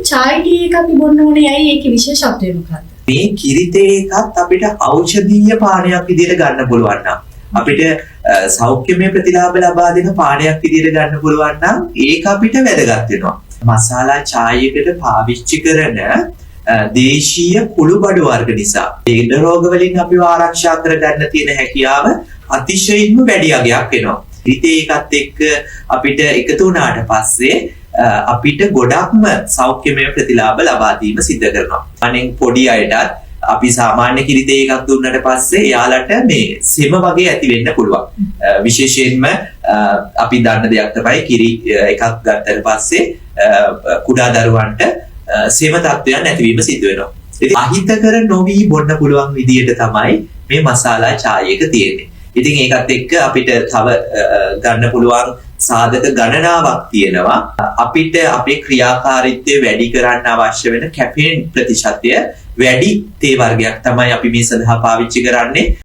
චායි T එකක් අපි බොන්න ඕනේ. ඇයි ඒකේ විශේෂත්වය මොකක්ද? මේ කිරිතේ එකත් අපිට ඖෂධීය පානයක් විදිහට ගන්න පුළුවන් නම් අපිට සෞඛ්‍යමය ප්‍රතිලාභ ලබා දෙන පානයක් විදිහට ගන්න පුළුවන් නම් ඒක අපිට වැදගත් වෙනවා. මසාලා චායයකට පාවිච්චි කරන දේශීය කුළු බඩු වර්ග නිසා ලෙඩ රෝග වලින් අපිව ආරක්ෂා කරගන්න තියෙන හැකියාව අතිශයින්ම වැඩි අගයක් වෙනවා. කිරිතේ එකත් එක්ක අපිට එකතු වුණාට පස්සේ අපිට ගොඩක්ම සෞඛ්‍යමය ප්‍රතිලාභ ලබා දීම සිද්ධ කරනවා. අනෙන් පොඩි අයටත් අපි සාමාන්‍ය කිරිතේ එකක් දුන්නට පස්සේ යාලට මේ සෙම වගේ ඇති වෙන්න පුළුවන්. විශේෂයෙන්ම අපි දන්න දෙයක් තමයි කිරි එකක් ගත්තට පස්සේ කුඩා දරුවන්ට සෙම තත්ත්වයන් නැතිවීම සිද්ධ වෙනවා. ඉතින් අහිතකර නොවි බොන්න පුළුවන් විදියට තමයි මේ මසාලා චාය එක තියෙන්නේ. ඉතින් ඒකත් එක්ක අපිට තව ගන්න පුළුවන් සාධක ගණනාවක් තියෙනවා. අපිට අපේ ක්‍රියාකාරීත්වය වැඩි කරන්න අවශ්‍ය වෙන කැෆීන් ප්‍රතිශතය වැඩි තේ වර්ගයක් තමයි අපි මේ සඳහා පාවිච්චි කරන්නේ.